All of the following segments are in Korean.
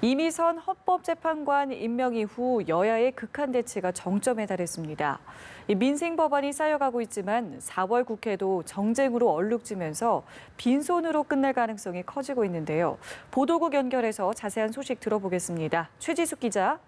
이미선 헌법재판관 임명 이후 여야의 극한 대치가 정점에 달했습니다. 민생 법안이 쌓여가고 있지만 4월 국회도 정쟁으로 얼룩지면서 빈손으로 끝날 가능성이 커지고 있는데요. 보도국 연결해서 자세한 소식 들어보겠습니다. 최지숙 기자.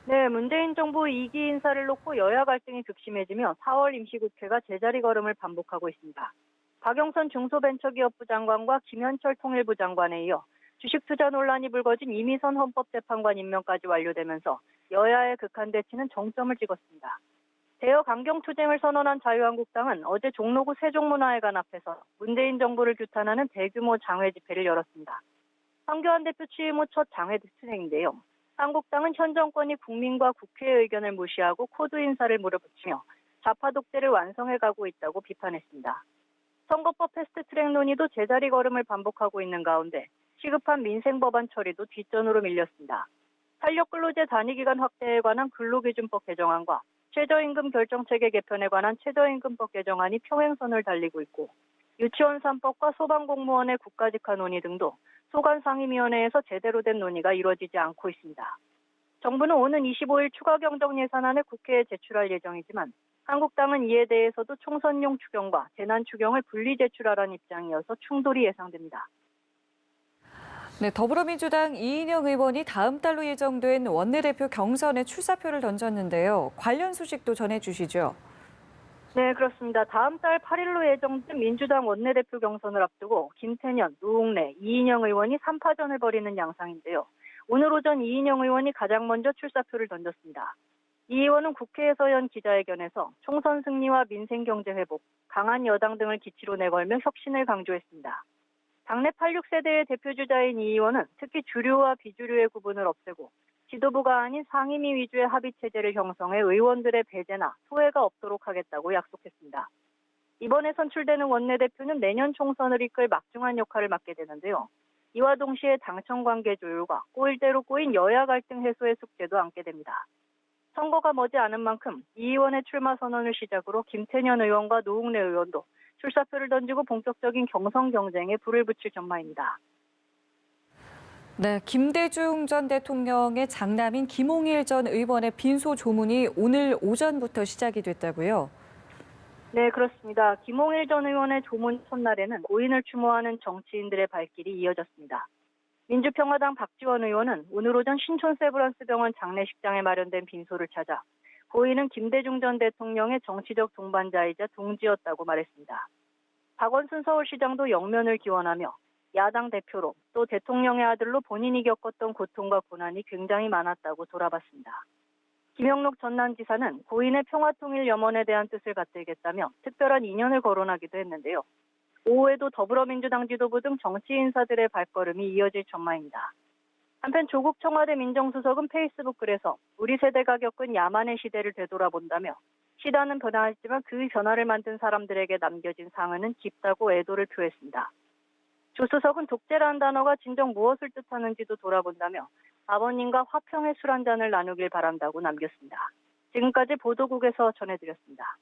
네, 문재인 정부 2기 인사를 놓고 여야 갈등이 극심해지며 4월 임시국회가 제자리 걸음을 반복하고 있습니다. 박영선 중소벤처기업부 장관과 김현철 통일부 장관에 이어 주식 투자 논란이 불거진 이미선 헌법재판관 임명까지 완료되면서 여야의 극한 대치는 정점을 찍었습니다. 대여 강경 투쟁을 선언한 자유한국당은 어제 종로구 세종문화회관 앞에서 문재인 정부를 규탄하는 대규모 장외 집회를 열었습니다. 황교안 대표 취임 후 첫 장외 투쟁인데요. 한국당은 현 정권이 국민과 국회의 의견을 무시하고 코드 인사를 물어붙이며 좌파 독재를 완성해가고 있다고 비판했습니다. 선거법 패스트트랙 논의도 제자리 걸음을 반복하고 있는 가운데 시급한 민생 법안 처리도 뒷전으로 밀렸습니다. 탄력근로제 단위기간 확대에 관한 근로기준법 개정안과 최저임금 결정체계 개편에 관한 최저임금법 개정안이 평행선을 달리고 있고 유치원 3법과 소방공무원의 국가직화 논의 등도 소관상임위원회에서 제대로 된 논의가 이루어지지 않고 있습니다. 정부는 오는 25일 추가 경정 예산안을 국회에 제출할 예정이지만 한국당은 이에 대해서도 총선용 추경과 재난 추경을 분리 제출하라는 입장이어서 충돌이 예상됩니다. 네, 더불어민주당 이인영 의원이 다음 달로 예정된 원내대표 경선에 출사표를 던졌는데요. 관련 소식도 전해주시죠. 네, 그렇습니다. 다음 달 8일로 예정된 민주당 원내대표 경선을 앞두고 김태년, 노웅래, 이인영 의원이 3파전을 벌이는 양상인데요. 오늘 오전 이인영 의원이 가장 먼저 출사표를 던졌습니다. 이 의원은 국회에서 연 기자회견에서 총선 승리와 민생 경제 회복, 강한 여당 등을 기치로 내걸며 혁신을 강조했습니다. 당내 86세대의 대표주자인 이 의원은 특히 주류와 비주류의 구분을 없애고 지도부가 아닌 상임위 위주의 합의체제를 형성해 의원들의 배제나 소외가 없도록 하겠다고 약속했습니다. 이번에 선출되는 원내대표는 내년 총선을 이끌 막중한 역할을 맡게 되는데요. 이와 동시에 당청 관계 조율과 꼬일 대로 꼬인 여야 갈등 해소의 숙제도 안게 됩니다. 선거가 머지않은 만큼 이 의원의 출마 선언을 시작으로 김태년 의원과 노웅래 의원도 출사표를 던지고 본격적인 경선 경쟁에 불을 붙일 전망입니다. 네, 김대중 전 대통령의 장남인 김홍일 전 의원의 빈소 조문이 오늘 오전부터 시작이 됐다고요? 네, 그렇습니다. 김홍일 전 의원의 조문 첫날에는 고인을 추모하는 정치인들의 발길이 이어졌습니다. 민주평화당 박지원 의원은 오늘 오전 신촌 세브란스병원 장례식장에 마련된 빈소를 찾아 고인은 김대중 전 대통령의 정치적 동반자이자 동지였다고 말했습니다. 박원순 서울시장도 영면을 기원하며 야당 대표로 또 대통령의 아들로 본인이 겪었던 고통과 고난이 굉장히 많았다고 돌아봤습니다. 김영록 전남지사는 고인의 평화통일 염원에 대한 뜻을 받들겠다며 특별한 인연을 거론하기도 했는데요. 오후에도 더불어민주당 지도부 등 정치 인사들의 발걸음이 이어질 전망입니다. 한편 조국 청와대 민정수석은 페이스북 글에서 우리 세대가 겪은 야만의 시대를 되돌아본다며 시대는 변화했지만 그 변화를 만든 사람들에게 남겨진 상흔은 깊다고 애도를 표했습니다. 조 수석은 독재라는 단어가 진정 무엇을 뜻하는지도 돌아본다며 아버님과 화평의 술 한잔을 나누길 바란다고 남겼습니다. 지금까지 보도국에서 전해드렸습니다.